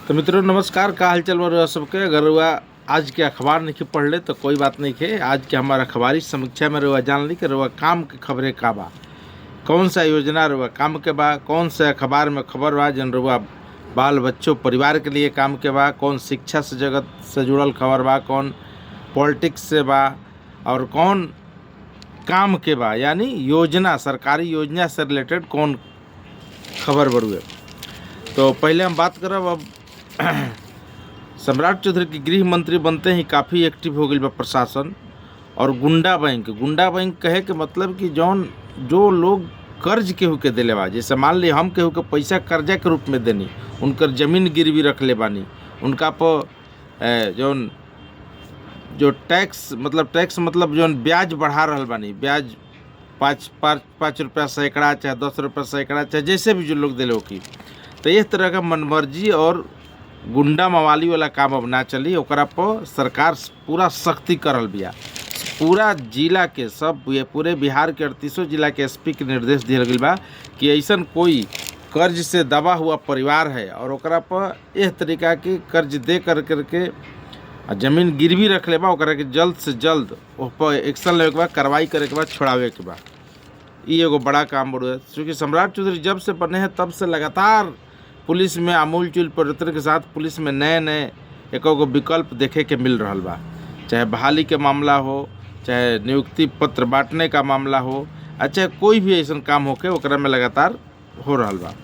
तो मित्रों नमस्कार, का हालचाल बा सबके। अगर रुआ आज के अखबार नहीं पढ़ ले तो कोई बात नहीं है। आज के हमारा अखबारी समीक्षा में रुआ जान ली कि रुआ काम के खबरें का बा, कौन सा योजना रुआ काम के बा, कौन से अखबार में खबर बा जन रुआ बाल बच्चों परिवार के लिए काम के बा, कौन शिक्षा से जगत से जुड़ल खबर बा, कौन पॉलिटिक्स से बा और कौन काम के बा, यानी योजना सरकारी योजना से रिलेटेड कौन खबर बरुए। तो पहले हम बात करब अब सम्राट चौधरी के गृह मंत्री बनते ही काफ़ी एक्टिव हो गई बा प्रशासन। और गुंडा बैंक कहे के मतलब कि जो लोग कर्ज केहू के दिले बा, जैसे मान ली हम केहू के पैसा कर्जा के रूप में देनी, उनकर जमीन गिरवी रख ले बानी, उनका पर जो टैक्स मतलब जौन ब्याज बढ़ा रहल बानी, ब्याज पाँच रुपया सैकड़ा चाहे 10 रुपया सैकड़ा चाहे जैसे भी जो लोग दिले हो की, तो इस तरह का मनमर्जी और गुंडा मवाली वाला काम अब ना चली। ओकरा पर सरकार पूरा सख्ती करल बिया। पूरा जिला के पूरे बिहार के 38 जिला के एसपी के निर्देश दिया गया बा कि ऐसा कोई कर्ज से दबा हुआ परिवार है और ओकरा पर इस तरीका के कर्ज दे करके जमीन गिरवी रख ले बा, ओकरा के जल्द से जल्द उस पर एक्शन लेवे के बा, कार्रवाई करे के बाद छोड़ावे के बा। ये एगो बड़ा काम बड़े, क्योंकि सम्राट चौधरी जब से बने हैं तब से लगातार पुलिस में आमूल चूल परिवर्तन के साथ पुलिस में नए एक विकल्प देखे के मिल रहा बा। चाहे बहाली के मामला हो, चाहे नियुक्ति पत्र बांटने का मामला हो, अच्छा कोई भी ऐसा काम होके ओकरा में लगातार हो रहा बा।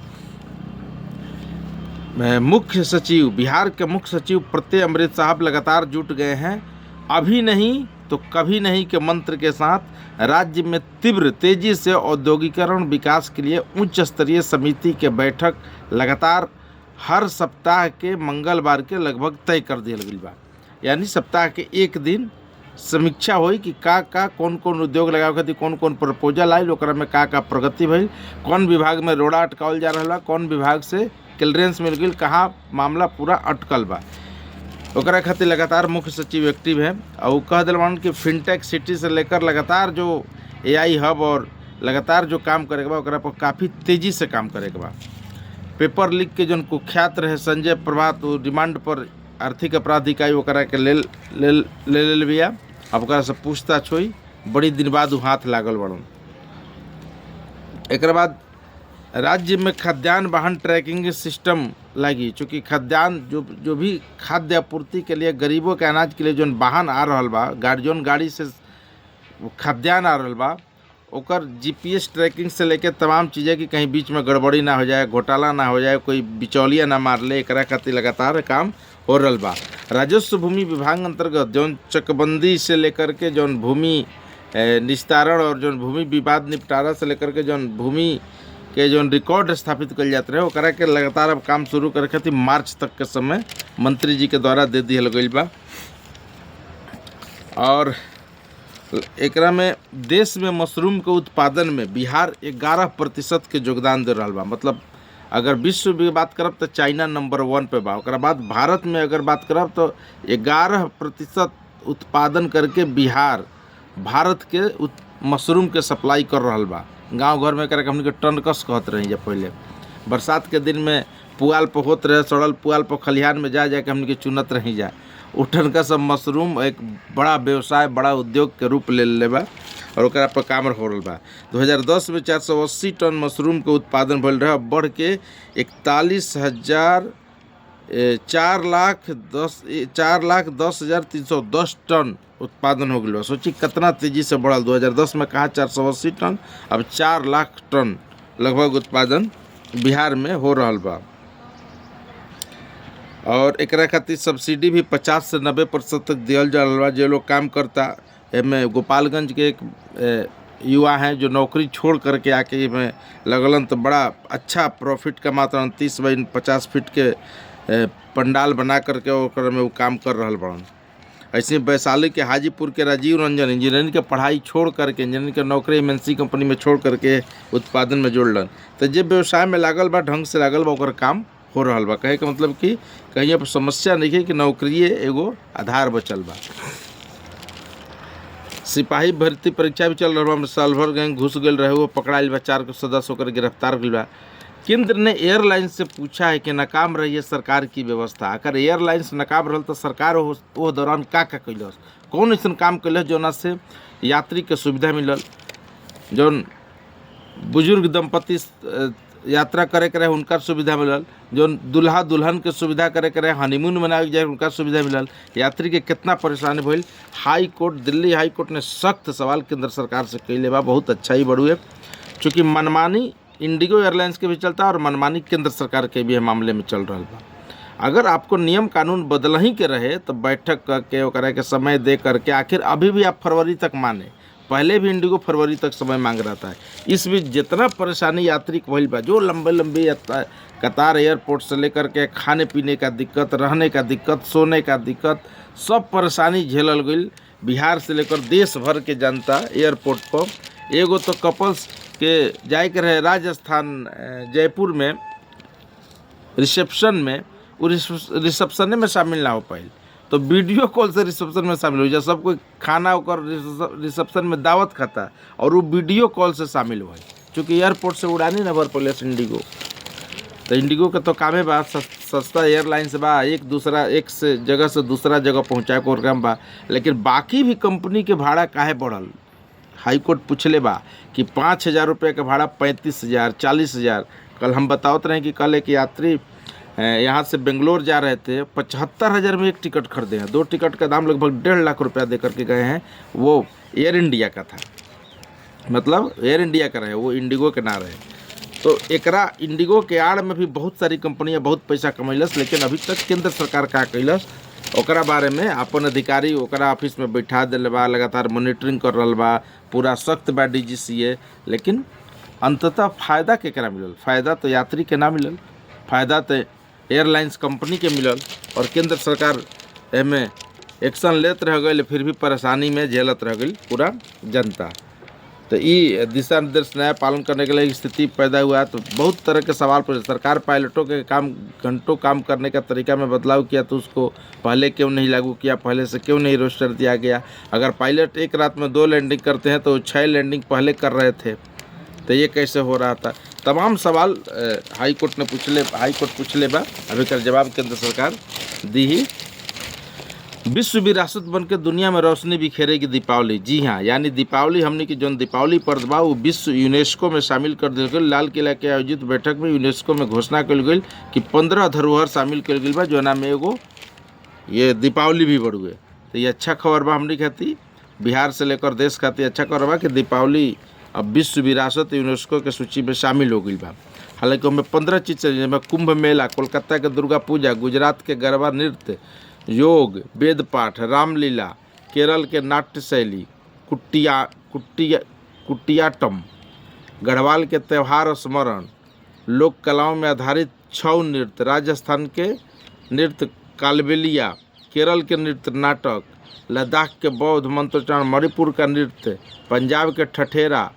मुख्य सचिव, बिहार के मुख्य सचिव प्रत्यय अमृत साहब लगातार जुट गए हैं। अभी नहीं तो कभी नहीं के मंत्र के साथ राज्य में तीव्र तेजी से औद्योगिकरण विकास के लिए उच्च स्तरीय समिति के बैठक लगातार हर सप्ताह के मंगलवार के लगभग तय कर दिया गई बा। यानी सप्ताह के एक दिन समीक्षा हुई कि का कौन कौन उद्योग लगावे खातिर कौन कौन प्रपोजल आयल, ओकरा में का प्रगति भइल, कौन विभाग में रोड़ा अटकावल जा रहा, कौन विभाग से क्लियरेंस मिल गई, कहाँ मामला पूरा अटकल बा, ओकरा खातिर लगातार मुख्य सचिव एक्टिव है। और कह दिलवान कि फिनटेक सिटी से लेकर लगातार जो एआई हब और लगातार जो काम करे के बा ओकरा पर काफ़ी तेज़ी से काम करे के बा। पेपर लीक के जो कुख्यात रहे संजय प्रभात, रिमांड पर आर्थिक अपराध इकाई ओकरा के ले बिया। अब ओकरा से पूछताछ हुई, बड़ी दिन बाद हाथ लागल बड़न। एक बाद राज्य में खाद्यान्न वाहन ट्रैकिंग सिस्टम लगी, चूँकि खाद्यान्न जो भी खाद्य आपूर्ति के लिए गरीबों के अनाज के लिए जो वाहन आ रहा बा, जौन गाड़ी से खाद्यान्न आ रहा बा, ओकर जीपीएस ट्रैकिंग से लेकर तमाम चीज़ें कि कहीं बीच में गड़बड़ी ना हो जाए, घोटाला ना हो जाए, कोई बिचौलिया ना मार ले, एकरा खातिर लगातार काम हो रहा बा। राजस्व भूमि विभाग अंतर्गत जौन चकबंदी से लेकर के जौन भूमि निस्तारण और जौन भूमि विवाद निपटारा से लेकर के जौन भूमि के जौन रिकॉर्ड स्थापित कल जाते रहे, ओकरा के लगातार अब काम शुरू करे खातिर मार्च तक के समय मंत्री जी के द्वारा दे दिया गई बा। और एकरा में देश में मशरूम के उत्पादन में बिहार 11% के योगदान दे रहा बा। मतलब अगर विश्व में बात करब तो चाइना नंबर 1 पे बा। ओकरा बाद भारत में अगर बात करब तो 11% उत्पादन करके बिहार भारत के मशरूम के सप्लाई कर रहा बा। गांव घर में करके हमने के टनकस कहत रही जब पहले बरसात के दिन में पुआल पर होत रहे, सड़ल पुआल पर खलिहान में जा के हमने के चुनत रही जा। उठन का सब मशरूम एक बड़ा व्यवसाय, बड़ा उद्योग के रूप ले बा और ओकरा पर काम हो रहा बा। 2010 में 480 टन मशरूम के उत्पादन भइल रहे, बढ़ के 4,10,310 टन उत्पादन हो गया। सोची कितना तेजी से बढ़ल। 2010 में कहा 480 टन, अब 4 लाख टन लगभग उत्पादन बिहार में हो रहा बा। और एकरा खातिर सब्सिडी भी 50 से 90% तक दियल जा रहा बा। जो लोग काम करता एमे गोपालगंज के एक युवा हैं जो नौकरी छोड़ करके आके में लगलन, तो बड़ा अच्छा प्रॉफिट कमाता। 30 बाई 50 फीट के पंडाल बना करके ओकर में वो काम कर रहा बड़न। ऐसे वैशाली के हाजीपुर के राजीव रंजन इंजीनियरिंग के पढ़ाई छोड़ करके इंजीनियरिंग के नौकरी एमएनसी कंपनी में छोड़ करके उत्पादन में जोड़लन। तो जे व्यवसाय में लागल बा, ढंग से लागल बा, ओकर काम हो रहा बा। कहे के मतलब कि कहीं अब समस्या नहीं है कि नौकरी एगो आधार बचल बा। सिपाही भर्ती परीक्षा भी चल रहा बा। साल भर गैंग घुस गए रहे, वो पकड़ाइल बा, 4 सदस्य होकर गिरफ्तार गइल बा। केंद्र ने एयरलाइंस से पूछा है कि नाकाम रही है सरकार की व्यवस्था। अगर एयरलाइंस नाकाम रहल तो सरकार वो दौरान का कैलस, कौन ऐसा काम कैलस जोना से यात्री के सुविधा मिलल, जौन बुजुर्ग दंपति यात्रा करे के रहे उनका सुविधा मिलल, जो दुल्हा दुल्हन के सुविधा करे के रहे हनीमून मनावे जाए उनका सुविधा मिलल, यात्री के कितना परेशानी भइल। हाई कोर्ट, दिल्ली हाई कोर्ट ने सख्त सवाल केंद्र सरकार से कैले बा। बहुत अच्छा ही बड़ुए, चूँकि मनमानी इंडिगो एयरलाइंस के भी चलता और मनमानी केंद्र सरकार के भी मामले में चल रहा बा। अगर आपको नियम कानून बदल ही के रहे तो बैठक करके ओकरा के समय दे करके, आखिर अभी भी आप फरवरी तक माने, पहले भी इंडिगो फरवरी तक समय मांग रहा था। इस बीच जितना परेशानी यात्री को भइल बा, जो लंबे लंबे कतार एयरपोर्ट से लेकर के खाने पीने का दिक्कत, रहने का दिक्कत, सोने का दिक्कत, सब परेशानी झेलल गई। बिहार से लेकर देश भर के जनता एयरपोर्ट पर, एगो तो कपल्स के जाए के रहे राजस्थान जयपुर में रिसेप्शन में, वो रिसेप्शन में शामिल ना हो पाए तो वीडियो कॉल से रिसेप्शन में शामिल हो जाए। सब कोई खाना होकर रिसेप्शन में दावत खाता और वो वीडियो कॉल से शामिल हुआ, चूँकि एयरपोर्ट से उड़ानी न भर पड़े इंडिगो। तो इंडिगो के तो कामे बा सस्ता एयरलाइंस बा, एक से जगह से दूसरा जगह पहुँचाए को काम बा, लेकिन बाकी भी कंपनी के भाड़ा काहे बढ़ल। हाई कोर्ट पूछले बा कि 5,000 रुपये का भाड़ा 35,000, 40,000। कल हम बतावत रहे कि कल एक यात्री यहाँ से बेंगलोर जा रहे थे, 75,000 में एक टिकट खरीदे हैं। 2 टिकट का दाम लगभग 1.5 लाख रुपया दे करके गए हैं। वो एयर इंडिया का था, मतलब एयर इंडिया का रहे, वो इंडिगो के ना रहे। तो एकरा इंडिगो के आड़ में भी बहुत सारी कंपनियां बहुत पैसा कमैलस, लेकिन अभी तक केंद्र सरकार का कैलस ओकरा बारे में अपन अधिकारी ओकरा ऑफिस में बैठा दिल बा, लगातार मॉनिटरिंग कर रहा बा, पूरा सख्त बा DGCA। लेकिन अंततः फ़ायदा केकरा मिलल? फ़ायदा तो यात्री के ना मिलल, फ़ायदा तो एयरलाइंस कंपनी के मिलल। और केंद्र सरकार एमे एक्शन लेत रह गई, फिर भी परेशानी में झेलत रह गई पूरा जनता। तो ये दिशा निर्देश नया पालन करने के लिए स्थिति पैदा हुआ। तो बहुत तरह के सवाल पूछे। सरकार पायलटों के घंटों काम करने का तरीका में बदलाव किया, तो उसको पहले क्यों नहीं लागू किया, पहले से क्यों नहीं रोस्टर दिया गया। अगर पायलट एक रात में 2 लैंडिंग करते हैं तो 6 लैंडिंग पहले कर रहे थे, तो ये कैसे हो रहा था। तमाम सवाल हाई कोर्ट पूछले बा। अभी कर जवाब केंद्र सरकार दी ही। विश्व विरासत बन के दुनिया में रोशनी बिखेरेगी दीपावली। जी हाँ, यानी दीपावली हमने की जो दीपावली पर्व बा वो विश्व यूनेस्को में शामिल कर दिल गई। लाल किला के आयोजित बैठक में यूनेस्को में घोषणा कल गई कि 15 धरोहर शामिल कल गई बा, जो ना में एगो ये दीपावली भी बड़ुए। तो ये अच्छा खबर बा हमने खाती, बिहार से लेकर देश खाती अच्छा खबर बा कि दीपावली अब विश्व विरासत यूनेस्को के सूची में शामिल हो गई बा। हालांकि उनमें 15 चीज़ जिसमें कुंभ मेला, कोलकाता के दुर्गा पूजा, गुजरात के गरबा नृत्य, योग, वेद पाठ, रामलीला, केरल के नाट्य शैली, कुटियाट्टम, गढ़वाल के त्यौहार स्मरण, लोक कलाओं में आधारित छऊ नृत्य, राजस्थान के नृत्य कालबेलिया, केरल के नृत्य नाटक, लद्दाख के बौद्ध मंत्रोच्चारण, मणिपुर का नृत्य, पंजाब के ठठेरा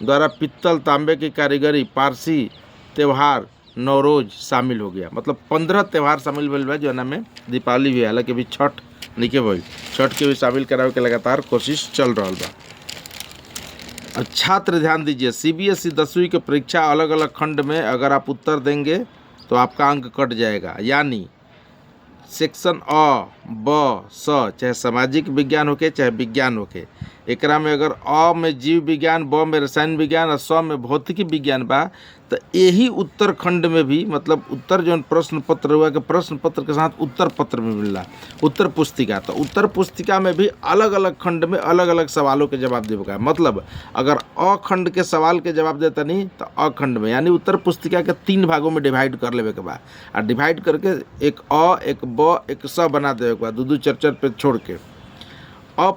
द्वारा पित्तल तांबे की कारीगरी, पारसी त्यौहार नवरोज शामिल हो गया। मतलब 15 त्यौहार शामिल भइल बा, जो में दीपावली भी। हालांकि अभी छठ नहीं भइल, छठ के भी शामिल करावे के लगातार कोशिश चल रहा बा। और छात्र ध्यान दीजिए, CBSE 10वीं की परीक्षा अलग अलग खंड में अगर आप उत्तर देंगे तो आपका अंक कट जाएगा। यानी सेक्शन अ, ब, स, चाहे सामाजिक विज्ञान होके चाहे विज्ञान होके, एकरा में अगर अ में जीव विज्ञान, ब में रसायन विज्ञान और स में भौतिकी विज्ञान बा, तो यही उत्तरखंड में भी, मतलब उत्तर जो प्रश्न पत्र हुआ कि प्रश्न पत्र के साथ उत्तर पत्र भी मिल रहा, उत्तर पुस्तिका। तो उत्तर पुस्तिका में भी अलग अलग खंड में अलग अलग सवालों के जवाब देगा। मतलब अगर अ खंड के सवाल के जवाब देता नहीं तो अ खंड में, यानी उत्तर पुस्तिका के 3 भागों में डिवाइड कर लेवे के बाद, और डिवाइड करके एक अ, एक ब, एक स बना देवे के बाद 2-2 4-4 पे छोड़ के अ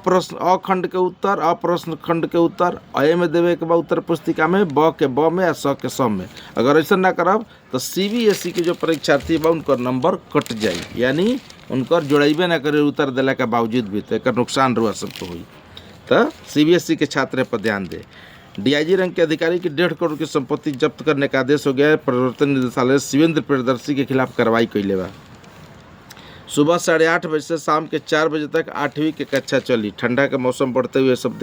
खंड के उत्तर, अप्रश्न खंड के उत्तर अ में देवे के बाद उत्तर पुस्तिका में, ब के ब में, स के स में। अगर ऐसा ना करब तो CBSE के जो परीक्षार्थी बा उनका नंबर कट जाए, यानी उनकर जोड़ेबे ना करे उत्तर दिला के बावजूद भी, तो एक नुकसान रुआ सबको हुई। तो CBSE के छात्र पर ध्यान दे। DIG रैंक के अधिकारी की 1.5 करोड़ की संपत्ति जब्त करने का आदेश हो गया है। प्रवर्तन निदेशालय शिवेंद्र प्रियदर्शी के खिलाफ कार्रवाई कैले बा। सुबह 8:30 बजे से शाम के 4 बजे तक 8वीं की कक्षा चली। ठंडा के मौसम बढ़ते हुए सब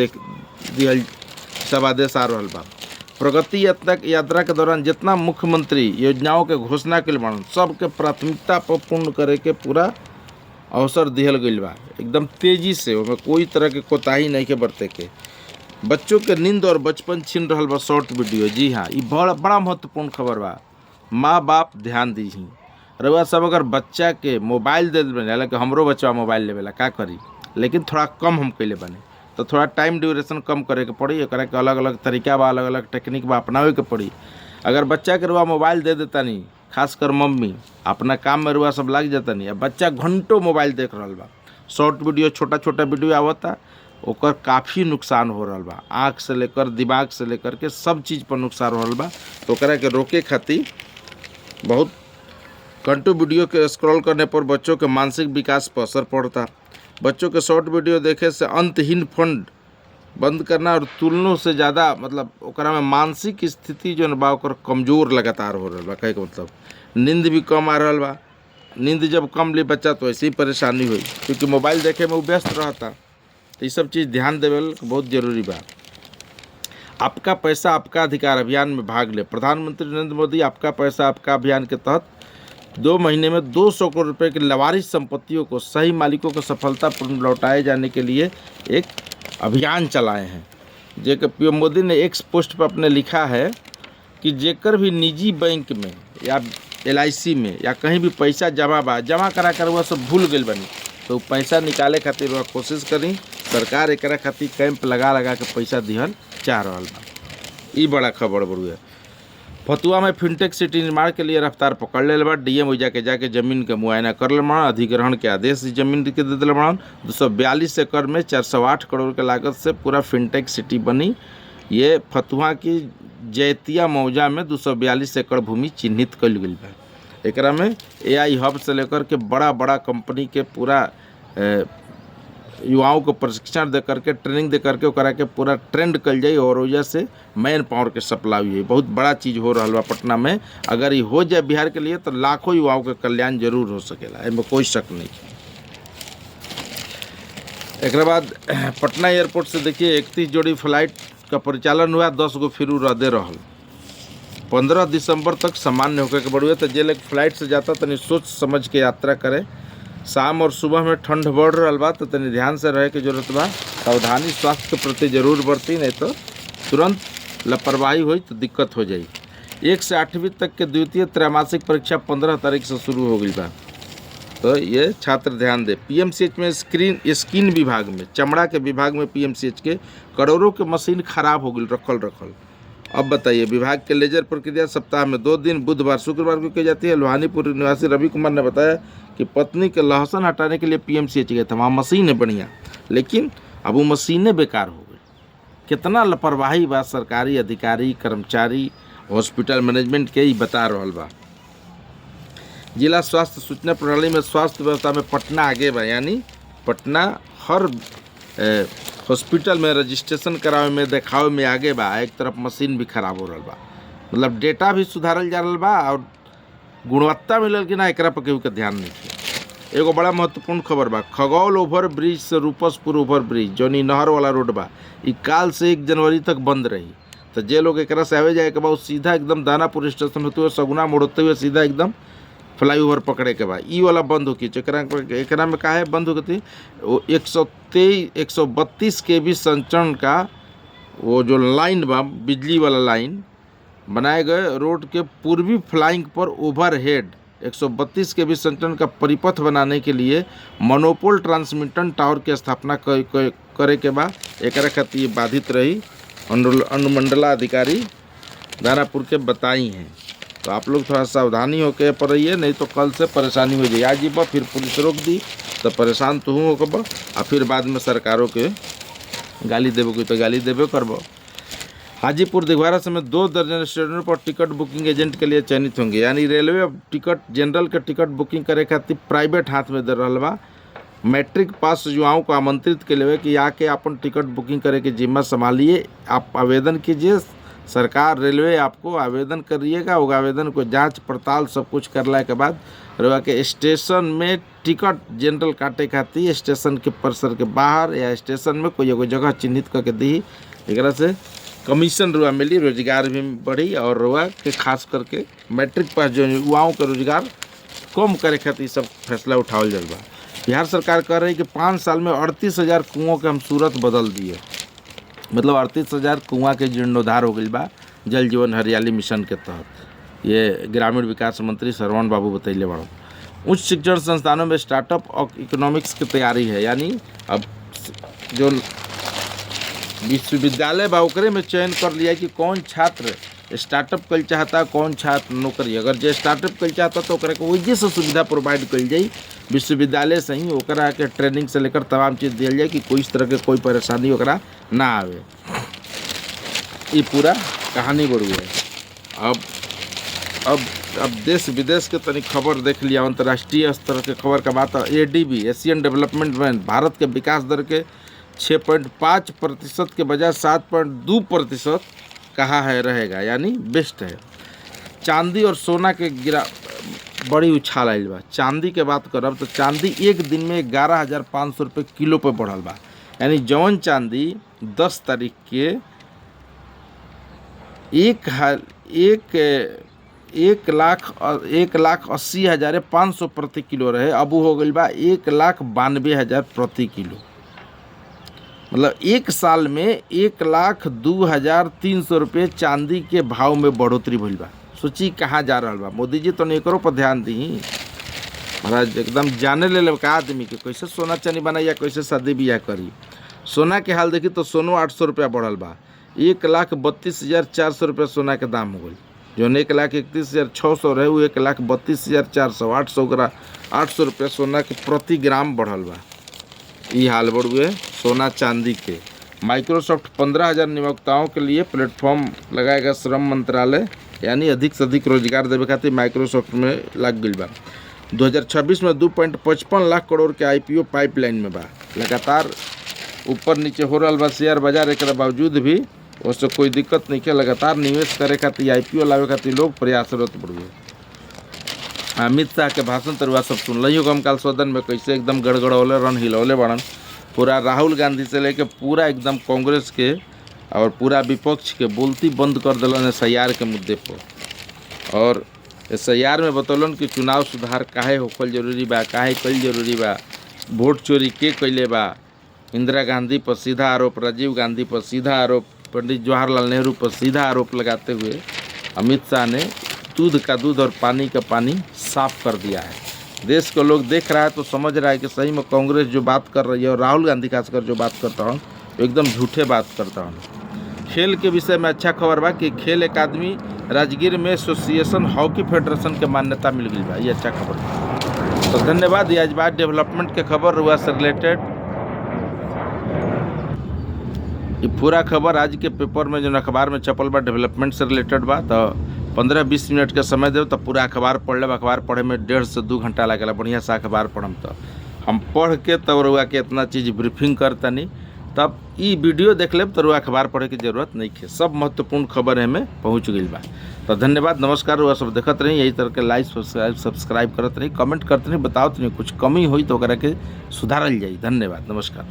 सब आदेश आ रहा बा। प्रगति यात्रा के दौरान जितना मुख्यमंत्री योजनाओं के घोषणा के लिए सबके प्राथमिकता पर पूर्ण करे के पूरा अवसर दिहल गई बा। एकदम तेजी से उसमें कोई तरह के कोताही नहीं के बरते के। बच्चों के नींद और बचपन छीन रहा बा शॉर्ट वीडियो। जी हाँ, ये बड़ा महत्वपूर्ण खबर बा। माँ बाप ध्यान दीजिए। रउआ सब अगर बच्चा के मोबाइल दे दें, हालांकि हमरो बच्चा मोबाइल लेवेला का करी, लेकिन थोड़ा कम हम कैले बने तो थोड़ा टाइम ड्यूरेशन कम करे के पड़ी। एकरा के अलग अलग तरीका बा, अलग अलग टेक्निक बा, अपनावे के पड़ी। अगर बच्चा के रुआ मोबाइल दे देता नहीं, खासकर मम्मी अपना काम में रुआ सब लग जाता नहीं, बच्चा घंटों मोबाइल देख रहा बा, शॉर्ट वीडियो छोटा छोटा वीडियो आवता, ओकर काफ़ी नुकसान हो रहा बा। आँख से लेकर दिमाग से लेकर के सब चीज़ पर नुकसान हो रहा बा। तो ओकरा के रोके खातिर बहुत घंटों वीडियो के स्क्रॉल करने पर बच्चों के मानसिक विकास पर असर पड़ता। बच्चों के शॉर्ट वीडियो देखे से अंतहीन फंड बंद करना और तुलनों से ज़्यादा मतलब ओकरा में मानसिक स्थिति जो बा ओकर कमज़ोर लगातार हो रहा बा। कहे के मतलब नींद भी कम आ रहा बा। नींद जब कम ली बच्चा तो ऐसे ही परेशानी हुई, क्योंकि मोबाइल देखे में वो व्यस्त रहता। तो ये सब चीज़ ध्यान देवे बहुत जरूरी बा। आपका पैसा आपका अधिकार अभियान में भाग ले। प्रधानमंत्री नरेंद्र मोदी आपका पैसा आपका अभियान के तहत 2 महीने में 200 करोड़ रुपए की लावारिस संपत्तियों को सही मालिकों को सफलतापूर्ण लौटाए जाने के लिए एक अभियान चलाए हैं। जेकर पीएम मोदी ने एक पोस्ट पर अपने लिखा है कि जेकर भी निजी बैंक में या LIC में या कहीं भी पैसा जमा करा कर वह सब भूल गई बनी, तो पैसा निकाले खातिर वह कोशिश करी। सरकार एकरा खातिर कैंप लगा के पैसा दिहल चाह रहा बा। ई बड़ा खबर बड़ुए। फतुआ में फिनटेक सिटी निर्माण के लिए रफ्तार पकड़ ले बा। DM वही जाके जमीन के मुआयना कर ले बड़ा। अधिग्रहण के आदेश जमीन के दे दिले बड़ा। 242 एकड़ में 408 करोड़ के लागत से पूरा फिनटेक सिटी बनी। ये फतुआ की जैतिया मौजा में 242 एकड़ भूमि चिन्हित कल गई बा। एकरा में AI हब से लेकर के बड़ा कंपनी के पूरा युवाओं को प्रशिक्षण दे करके ट्रेनिंग दे करके ओकरा के पूरा ट्रेंड कल जाए और वजह से मैन पावर के सप्लाई हुई। बहुत बड़ा चीज़ हो रहा बा पटना में। अगर ये हो जाए बिहार के लिए तो लाखों युवाओं के कल्याण जरूर हो सकेला, इसमें कोई शक नहीं। एक बाद पटना एयरपोर्ट से देखिए 31 जोड़ी फ्लाइट का परिचालन हुआ, 10 गो फिर रद्दे रहल। 15 दिसंबर तक सामान्य होकर के बढ़ुए। तो जे लोग फ्लाइट से जाता तनी सोच समझ के यात्रा करे। शाम और सुबह में ठंड बढ़ रहा बा तो तनी ध्यान से रहे के जरूरत बा। सावधानी स्वास्थ्य के प्रति जरूर बरती, नहीं तो तुरंत लापरवाही हुई तो दिक्कत हो जाए। 1 से 8वीं तक के द्वितीय त्रैमासिक परीक्षा 15 तारीख से शुरू हो गई बा। तो ये छात्र ध्यान दे। PMCH में स्किन विभाग में, चमड़ा के विभाग में PMCH के करोड़ों के मशीन खराब हो गई रखल। अब बताइए, विभाग के लेजर प्रक्रिया सप्ताह में 2 दिन बुधवार शुक्रवार को की जाती है। लोहानीपुर निवासी रवि कुमार ने बताया कि पत्नी के लहसुन हटाने के लिए PMCH गए थे। वहाँ मशीन है बढ़िया, लेकिन अब वो मशीनें बेकार हो गई। कितना लापरवाही बा सरकारी अधिकारी कर्मचारी हॉस्पिटल मैनेजमेंट के ही बता रहा बा। जिला स्वास्थ्य सूचना प्रणाली में स्वास्थ्य व्यवस्था में पटना आगे बा। यानी पटना हर हॉस्पिटल में रजिस्ट्रेशन करावे में देखावे में आगे बा। एक तरफ मशीन भी खराब हो रहा बा, मतलब डेटा भी सुधारल जा रहा बा और गुणवत्ता मिलल कि ना एकरा पर केहू के ध्यान नहीं है। एगो बड़ा महत्वपूर्ण खबर बा। खगौल ओवर ब्रिज से रूपसपुर ओवर ब्रिज जौनी नहर वाला रोड बा, ई काल से 1 जनवरी तक बंद रही। तो जे लोग एकरा से आवे जाए के बा सीधा एकदम दानापुर स्टेशन होते हुए सगुना मोड़ होते हुए सीधा एकदम फ्लाईओवर पकड़े के बा। ई वाला बंद होकी। एकरा में काहे बंद होती? वो 132 kV संचरण का वो जो लाइन बा, बिजली वाला लाइन बनाए गए रोड के पूर्वी फ्लाइंग पर ओवरहेड 132 kV संचरण का परिपथ बनाने के लिए मोनोपोल ट्रांसमिशन टावर की स्थापना करे के बाद एकरा खातिर बाधित रही। अनुमंडलाधिकारी दानापुर के बताई हैं। तो आप लोग थोड़ा सावधानी होकर पर रहिए, नहीं तो कल से परेशानी हो जाए। आज ही फिर पुलिस रोक दी तो परेशान तो हूँ होकर और फिर बाद में सरकारों के गाली देवे तो गाली देवे करब। हाजीपुर दिघवारा समेत 2 दर्जन स्टेशनों पर टिकट बुकिंग एजेंट के लिए चयनित होंगे। यानी रेलवे अब टिकट जनरल के टिकट बुकिंग करे खातिर प्राइवेट हाथ में दे रहा बा। मैट्रिक पास युवाओं को आमंत्रित के लिए कि आके अपन टिकट बुकिंग करे के जिम्मा संभालिए। आप आवेदन कीजिए, सरकार रेलवे आपको आवेदन करिएगा। वो आवेदन को जांच पड़ताल सब कुछ करला के बाद रेवा के स्टेशन में टिकट जनरल काटे खातिर स्टेशन के परिसर के बाहर या स्टेशन में कोई एगो जगह चिन्हित करके दी। एकरा से कमीशन रुआ मिली, रोजगार भी बढ़ी और रुआ के खास करके मैट्रिक पास जो युवाओं के रोजगार कम करे खातिर सब फैसला उठावल जल बा। बिहार सरकार कह रही कि 5 साल में 38,000 कुओं के हम सूरत बदल दिए, मतलब 38,000 कुआं के जीर्णोद्धार हो गई बा जल जीवन हरियाली मिशन के तहत। ये ग्रामीण विकास मंत्री श्रवण बाबू बतैले बड़ो। उच्च शिक्षण संस्थानों में स्टार्टअप और इकोनॉमिक्स की तैयारी है, यानी अब जो विश्वविद्यालय बा ओकरे में चयन कर लिया कि कौन छात्र स्टार्टअप कल चाहता, कौन छात्र नौकरी। अगर जो स्टार्टअप कल चाहता तो ओकरा के वही से सुविधा प्रोवाइड कल जाई विश्वविद्यालय से ही, ओकरा के ट्रेनिंग से लेकर तमाम चीज़ दिया जाए कि कोई इस तरह के कोई परेशानी ओकरा ना आवे। ये पूरा कहानी बड़ी है। अब देश विदेश के तनी खबर देख लिया। अंतर्राष्ट्रीय स्तर के खबर का बात, ADB Asian development bank Bharat के विकास दर के 6.5% के बजाय 7.2% कहा है रहेगा, यानी बेस्ट है। चांदी और सोना के बड़ी उछाल आयल बा। चांदी के बात करब तो चांदी एक दिन में 11,500 रुपये किलो पे बढ़ल बा, यानी जौन चांदी 10 तारीख के 1,80,500 प्रति किलो रहे, अब हो गई बा 1,92,000 प्रति किलो। मतलब एक साल में 1,02,300 रुपये चांदी के भाव में बढ़ोतरी भइल बा। सोची कहाँ जा रहा बा। मोदी जी तो एकरो पर ध्यान दी महाराज, एकदम जाने ले का आदमी के कैसे सोना चांदी बनाई या कैसे शादी ब्याह करी। सोना के हाल देखी तो सोनो 800 रुपया बढ़ल बा, 1,32,400 रुपये सोना के दाम हो गई। जो 1,31,600 रहे वो 1,32,400, 800 रुपये सोना के प्रति ग्राम बढ़ल बा। ये हाल बढ़ुए सोना चांदी के। माइक्रोसॉफ्ट 15,000 नियोक्ताओं के लिए प्लेटफॉर्म लगाएगा श्रम मंत्रालय, यानी अधिक से अधिक रोजगार देवे खातिर माइक्रोसॉफ्ट में लग गई बा। 2026 में 2.55 लाख करोड़ के IPO पाइपलाइन में बा। लगातार ऊपर नीचे हो रहा बा शेयर बाजार, एक बावजूद भी उससे कोई दिक्कत नहीं है। लगातार निवेश करे खातिर IPO लावे खातिर लोग प्रयासरत बढ़ुए। अमित शाह के भाषण तरुआ सब सुन लियो हम काल सदन में कैसे एकदम गड़गड़ौले रन हिलौले बड़न। पूरा राहुल गांधी से लेके पूरा एकदम कांग्रेस के और पूरा विपक्ष के बोलती बंद कर दिलन SIR के मुद्दे पर। और SIR में बतौलन कि चुनाव सुधार काहे होखल जरूरी बा, काहे कईल जरूरी बा, वोट चोरी के कैले बा। इंदिरा गांधी पर सीधा आरोप, राजीव गांधी पर सीधा आरोप, पंडित जवाहरलाल नेहरू पर सीधा आरोप लगाते हुए अमित शाह ने दूध का दूध और पानी का पानी साफ कर दिया है। देश को लोग देख रहा है तो समझ रहा है कि सही में कांग्रेस जो बात कर रही है और राहुल गांधी खासकर जो बात करता हूँ एकदम झूठे बात करता हूँ। खेल के विषय में अच्छा खबर बा कि खेल अकादमी राजगीर में एसोसिएशन हॉकी फेडरेशन के मान्यता मिल गई बा। ये अच्छा खबर बा। तो धन्यवाद। ये आज बात डेवलपमेंट के खबर हुआ से रिलेटेड। ये पूरा खबर आज के पेपर में जो अखबार में छपल बा डेवलपमेंट से रिलेटेड बा। तो 15-20 मिनट के समय देव तो पूरा अखबार पढ़ लेब। अखबार पढ़े में 1.5 से 2 घंटा लगेला। बढ़िया से अखबार पढ़म तो हम पढ़ के तब रुआ के इतना चीज़ ब्रीफिंग करतनी, तब ई वीडियो देख लेब तो रुआ अखबार पढ़े की जरूरत नहीं है। सब महत्वपूर्ण खबर है में पहुँच गई बा। तो धन्यवाद, नमस्कार। रुआ सब देखत रही, यही तरह के लाइक सब्सक्राइब करत रही, कमेंट करते रही, बताओ नहीं कुछ कमी हुई तो ओकरा के सुधारल जाई। धन्यवाद, नमस्कार।